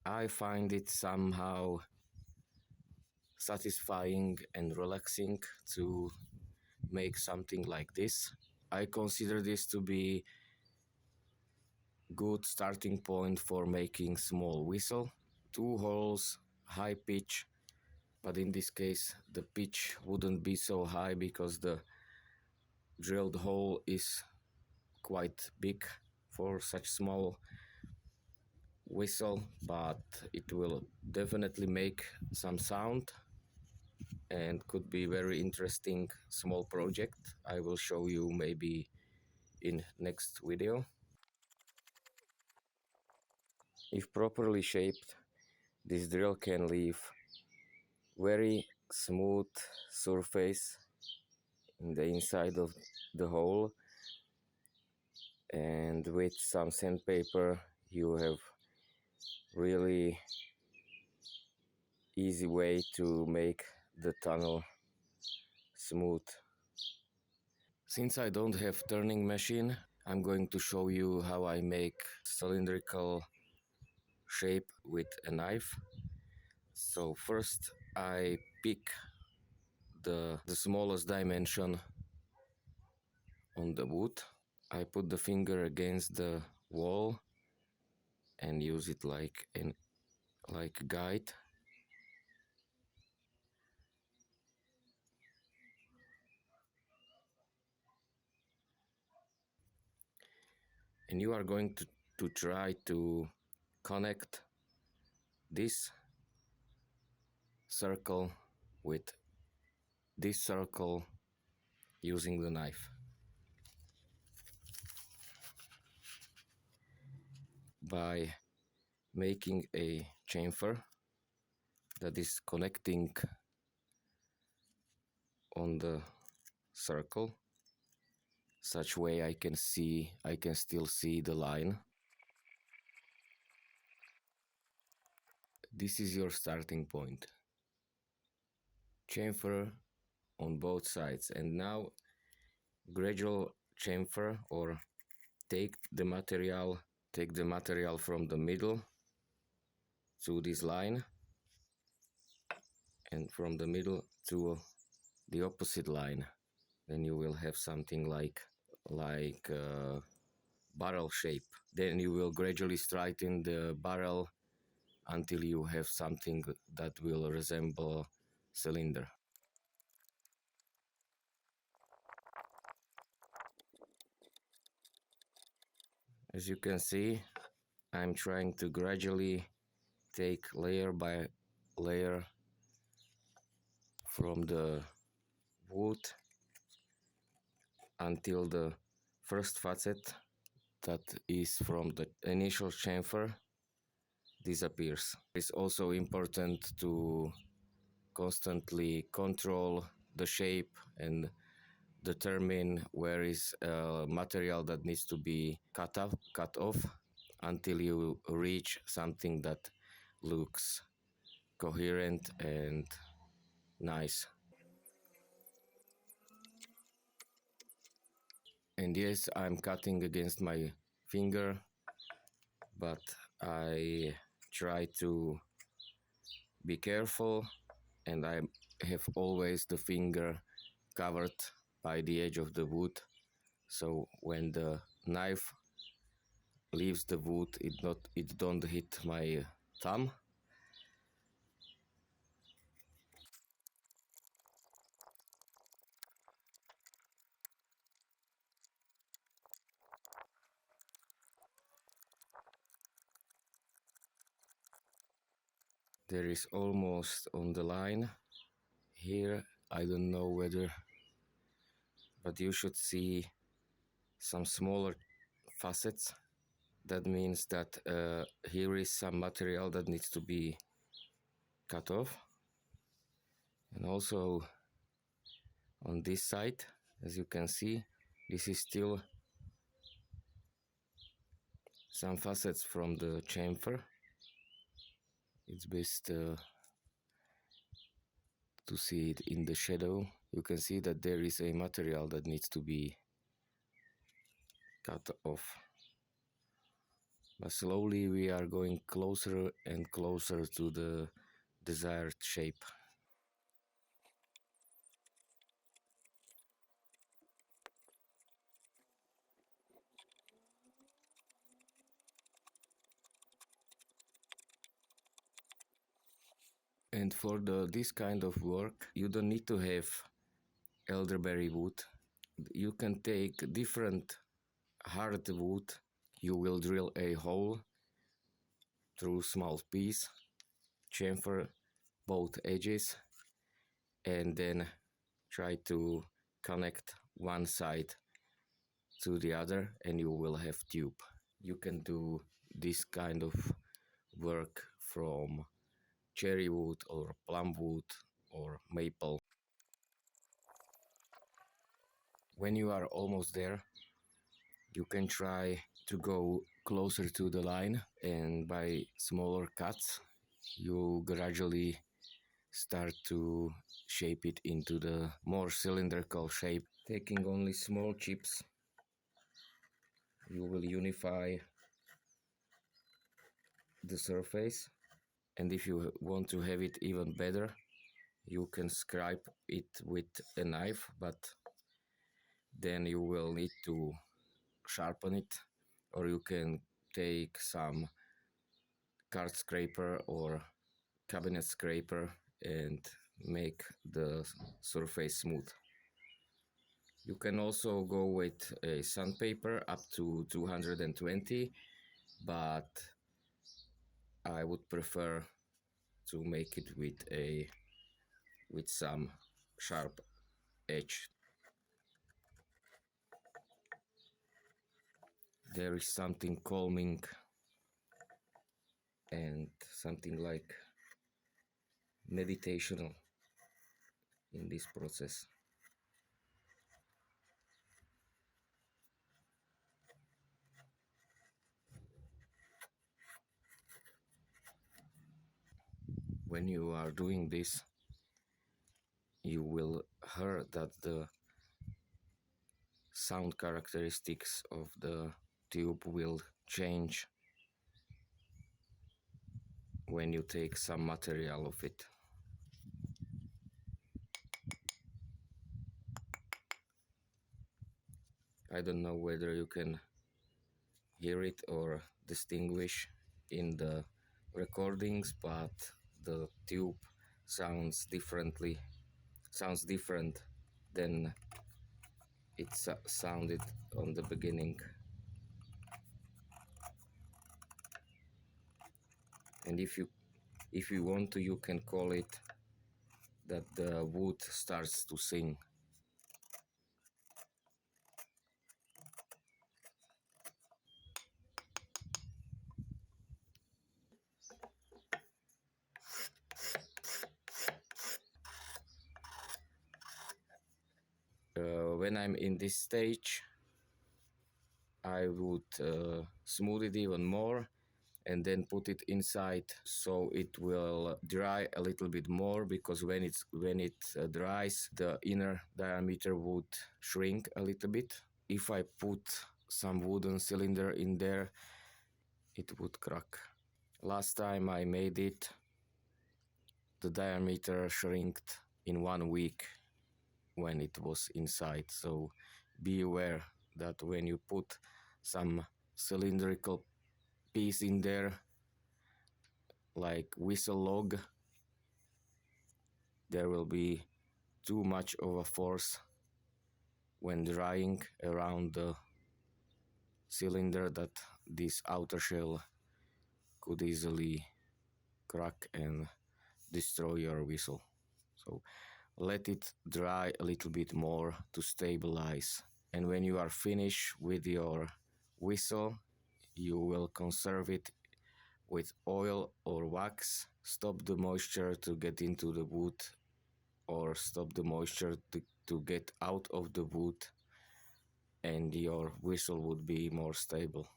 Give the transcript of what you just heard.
I find it somehow satisfying and relaxing to make something like this. I consider this to be good starting point for making small whistle. 2 holes, high pitch, but in this case the pitch wouldn't be so high because the drilled hole is quite big for such small whistle, but it will definitely make some sound and could be very interesting small project. I will show you maybe in next video. If properly shaped, this drill can leave very smooth surface in the inside of the hole, and with some sandpaper you have really easy way to make the tunnel smooth. Since I don't have turning machine, I'm going to show you how I make cylindrical shape with a knife. So first I pick the smallest dimension on the wood. I put the finger against the wall and use it like a guide. And you are going to try to connect this circle with this circle using the knife. By making a chamfer that is connecting on the circle, such way I can still see the line. This is your starting point. Chamfer on both sides, and now gradual chamfer, or take the material from the middle to this line, and from the middle to the opposite line. Then you will have something like barrel shape. Then you will gradually straighten the barrel until you have something that will resemble cylinder. As you can see, I'm trying to gradually take layer by layer from the wood until the first facet that is from the initial chamfer disappears. It's also important to constantly control the shape and determine where is material that needs to be cut off until you reach something that looks coherent and nice. And yes, I'm cutting against my finger, but I try to be careful, and I have always the finger covered by the edge of the wood, so when the knife leaves the wood, it don't hit my thumb. There is almost on the line. Here I don't know whether, but you should see some smaller facets. That means that here is some material that needs to be cut off. And also on this side, as you can see, this is still some facets from the chamfer. It's best to see it in the shadow. You can see that there is a material that needs to be cut off. But slowly we are going closer and closer to the desired shape. And for this kind of work, you don't need to have elderberry wood. You can take different hardwood. You will drill a hole through small piece, chamfer both edges, and then try to connect one side to the other, and you will have tube. You can do this kind of work from cherry wood or plum wood or maple. When you are almost there, you can try to go closer to the line, and by smaller cuts you gradually start to shape it into the more cylindrical shape. Taking only small chips, you will unify the surface, and if you want to have it even better, you can scrape it with a knife, but then you will need to sharpen it, or you can take some card scraper or cabinet scraper and make the surface smooth. You can also go with a sandpaper up to 220, but I would prefer to make it with some sharp edge. There is something calming and something like meditational in this process. When you are doing this, you will hear that the sound characteristics of the tube will change when you take some material of it. I don't know whether you can hear it or distinguish in the recordings, but the tube sounds different than it sounded on the beginning. And if you want to, you can call it that the wood starts to sing. When I'm in this stage, I would smooth it even more and then put it inside so it will dry a little bit more, because when it dries, the inner diameter would shrink a little bit. If I put some wooden cylinder in there, it would crack. Last time I made it, the diameter shrinked in 1 week when it was inside. So be aware that when you put some cylindrical piece in there, like whistle log, there will be too much of a force when drying around the cylinder that this outer shell could easily crack and destroy your whistle. So let it dry a little bit more to stabilize, and when you are finished with your whistle, you will conserve it with oil or wax. Stop the moisture to get into the wood, or stop the moisture to get out of the wood, and your whistle would be more stable.